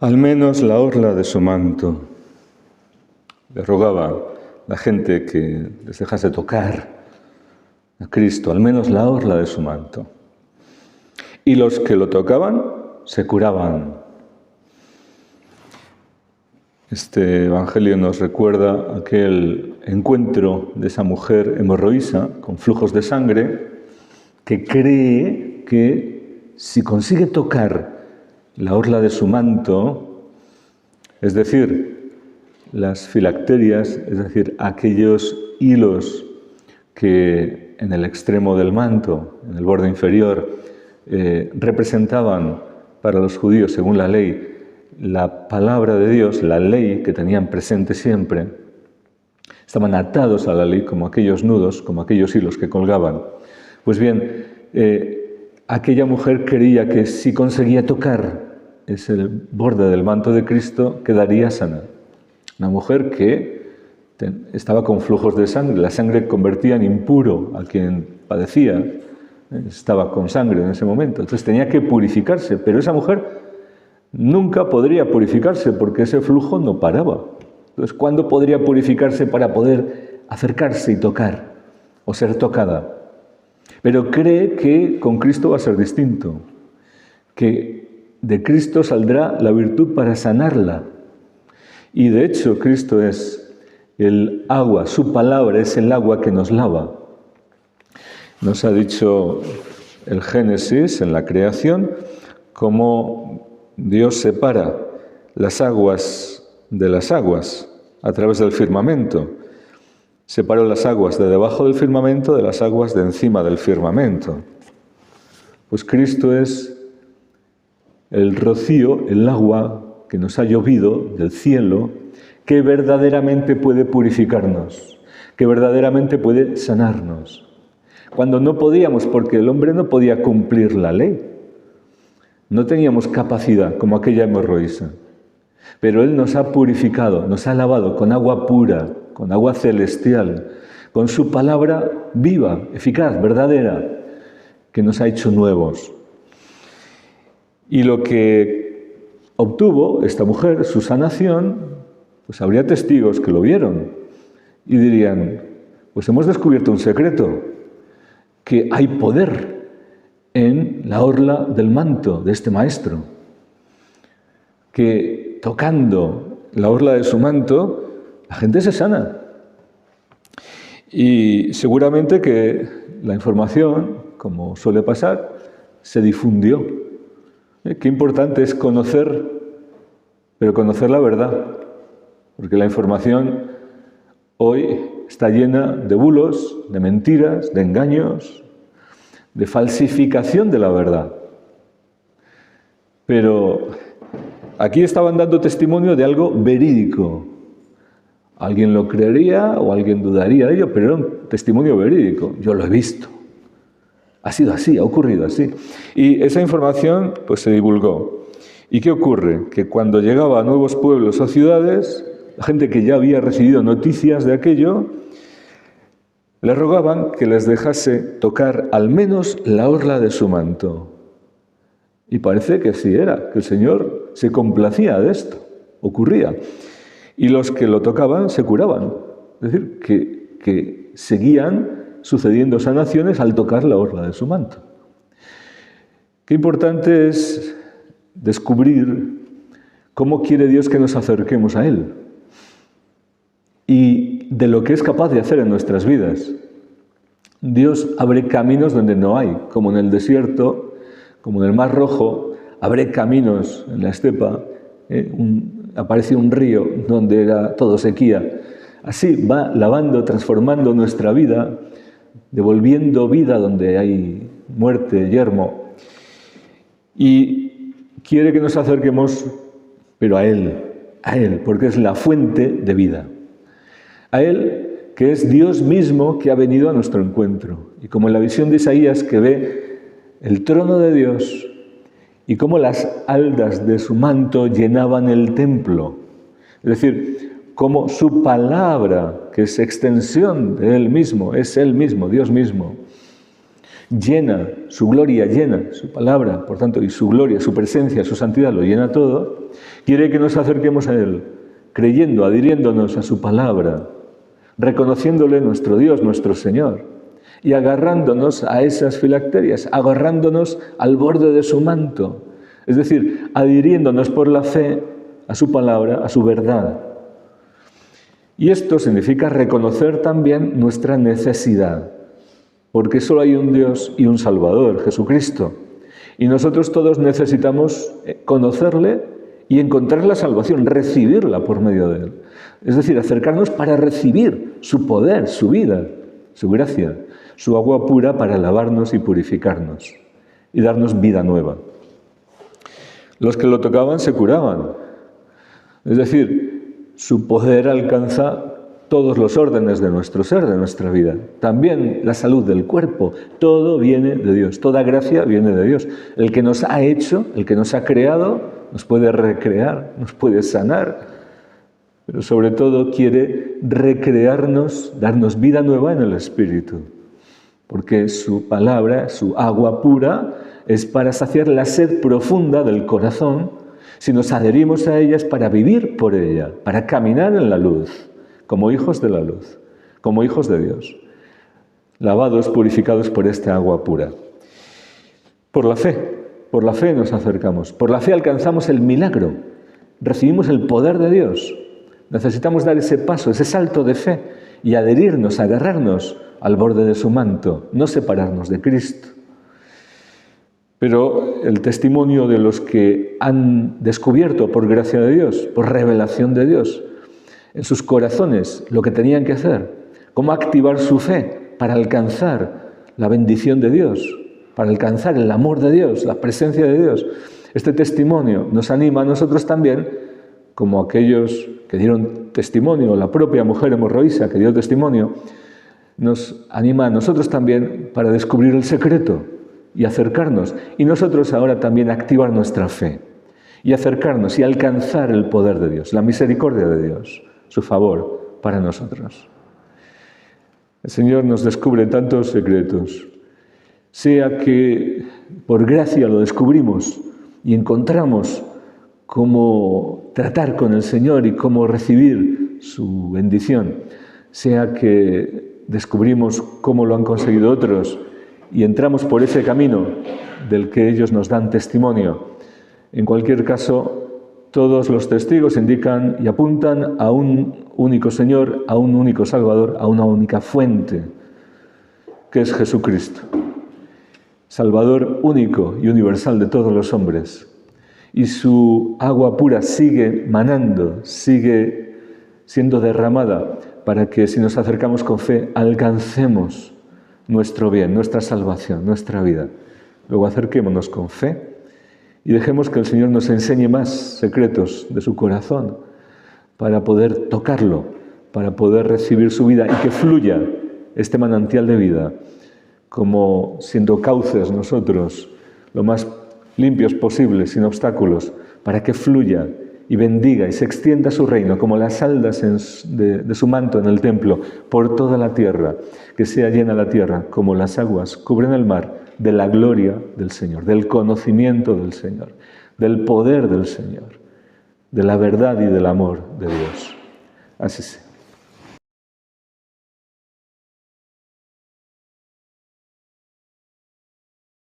al menos la orla de su manto. Le rogaba la gente que les dejase tocar a Cristo, al menos la orla de su manto. Y los que lo tocaban se curaban. Este evangelio nos recuerda aquel encuentro de esa mujer hemorroísa con flujos de sangre que cree que si consigue tocar la orla de su manto, es decir, las filacterias, es decir, aquellos hilos que en el extremo del manto, en el borde inferior, representaban para los judíos, según la ley, la palabra de Dios, la ley que tenían presente siempre, estaban atados a la ley como aquellos nudos, como aquellos hilos que colgaban. Pues bien, aquella mujer creía que si conseguía tocar ese borde del manto de Cristo, quedaría sana. Una mujer que estaba con flujos de sangre, la sangre convertía en impuro a quien padecía, estaba con sangre en ese momento, entonces tenía que purificarse, pero esa mujer nunca podría purificarse porque ese flujo no paraba. Entonces, ¿cuándo podría purificarse para poder acercarse y tocar o ser tocada? Pero cree que con Cristo va a ser distinto, que de Cristo saldrá la virtud para sanarla. Y de hecho, Cristo es el agua, su palabra es el agua que nos lava. Nos ha dicho el Génesis, en la creación, cómo Dios separa las aguas de las aguas a través del firmamento. Separó las aguas de debajo del firmamento de las aguas de encima del firmamento. Pues Cristo es el rocío, el agua que nos ha llovido del cielo, que verdaderamente puede purificarnos, que verdaderamente puede sanarnos. Cuando no podíamos, porque el hombre no podía cumplir la ley. No teníamos capacidad como aquella hemorroísa. Pero Él nos ha purificado, nos ha lavado con agua pura, con agua celestial, con su palabra viva, eficaz, verdadera, que nos ha hecho nuevos. Y lo que obtuvo esta mujer, su sanación, pues habría testigos que lo vieron y dirían, pues hemos descubierto un secreto, que hay poder en la orla del manto de este maestro, que tocando la orla de su manto, la gente se sana. Y seguramente que la información, como suele pasar, se difundió. Qué importante es conocer, pero conocer la verdad, porque la información hoy está llena de bulos, de mentiras, de engaños, de falsificación de la verdad. Pero aquí estaban dando testimonio de algo verídico. Alguien lo creería o alguien dudaría de ello, pero era un testimonio verídico. Yo lo he visto. Ha sido así, ha ocurrido así. Y esa información pues se divulgó. ¿Y qué ocurre? Que cuando llegaba a nuevos pueblos o ciudades, la gente que ya había recibido noticias de aquello, le rogaban que les dejase tocar al menos la orla de su manto. Y parece que sí era, que el Señor se complacía de esto, ocurría. Y los que lo tocaban se curaban. Es decir, que seguían sucediendo sanaciones al tocar la orla de su manto. Qué importante es descubrir cómo quiere Dios que nos acerquemos a Él y de lo que es capaz de hacer en nuestras vidas. Dios abre caminos donde no hay, como en el desierto, como en el Mar Rojo, abre caminos en la estepa, aparece un río donde era todo sequía. Así va lavando, transformando nuestra vida, devolviendo vida donde hay muerte, yermo. Y quiere que nos acerquemos, pero a Él, porque es la fuente de vida. A Él, que es Dios mismo que ha venido a nuestro encuentro. Y como en la visión de Isaías, que ve el trono de Dios y cómo las haldas de su manto llenaban el templo. Es decir, cómo su palabra, que es extensión de Él mismo, es Él mismo, Dios mismo, llena, su gloria llena, su palabra, por tanto, y su gloria, su presencia, su santidad lo llena todo, quiere que nos acerquemos a Él, creyendo, adhiriéndonos a su palabra, reconociéndole nuestro Dios, nuestro Señor, y agarrándonos a esas filacterias, agarrándonos al borde de su manto, es decir, adhiriéndonos por la fe a su palabra, a su verdad. Y esto significa reconocer también nuestra necesidad, porque solo hay un Dios y un Salvador, Jesucristo. Y nosotros todos necesitamos conocerle y encontrar la salvación, recibirla por medio de Él. Es decir, acercarnos para recibir su poder, su vida, su gracia, su agua pura para lavarnos y purificarnos y darnos vida nueva. Los que lo tocaban se curaban. Es decir, su poder alcanza todos los órdenes de nuestro ser, de nuestra vida. También la salud del cuerpo. Todo viene de Dios. Toda gracia viene de Dios. El que nos ha hecho, el que nos ha creado, nos puede recrear, nos puede sanar, pero sobre todo quiere recrearnos, darnos vida nueva en el Espíritu. Porque su palabra, su agua pura, es para saciar la sed profunda del corazón. Si nos adherimos a ella es para vivir por ella, para caminar en la luz, como hijos de la luz, como hijos de Dios, lavados, purificados por esta agua pura. Por la fe nos acercamos, por la fe alcanzamos el milagro, recibimos el poder de Dios. Necesitamos dar ese paso, ese salto de fe y adherirnos, agarrarnos al borde de su manto, no separarnos de Cristo. Pero el testimonio de los que han descubierto por gracia de Dios, por revelación de Dios, en sus corazones lo que tenían que hacer, cómo activar su fe para alcanzar la bendición de Dios, para alcanzar el amor de Dios, la presencia de Dios. Este testimonio nos anima a nosotros también, como aquellos que dieron testimonio, la propia mujer hemorroísa que dio testimonio, nos anima a nosotros también para descubrir el secreto y acercarnos. Y nosotros ahora también activar nuestra fe y acercarnos y alcanzar el poder de Dios, la misericordia de Dios, su favor para nosotros. El Señor nos descubre tantos secretos, sea que por gracia lo descubrimos y encontramos cómo tratar con el Señor y cómo recibir su bendición, sea que descubrimos cómo lo han conseguido otros y entramos por ese camino del que ellos nos dan testimonio. En cualquier caso, todos los testigos indican y apuntan a un único Señor, a un único Salvador, a una única fuente, que es Jesucristo. Salvador único y universal de todos los hombres. Y su agua pura sigue manando, sigue siendo derramada para que si nos acercamos con fe alcancemos nuestro bien, nuestra salvación, nuestra vida. Luego acerquémonos con fe y dejemos que el Señor nos enseñe más secretos de su corazón para poder tocarlo, para poder recibir su vida y que fluya este manantial de vida, como siendo cauces nosotros lo más limpios posibles, sin obstáculos, para que fluya y bendiga y se extienda su reino como las haldas de su manto en el templo por toda la tierra, que sea llena la tierra como las aguas cubren el mar de la gloria del Señor, del conocimiento del Señor, del poder del Señor, de la verdad y del amor de Dios. Así sea.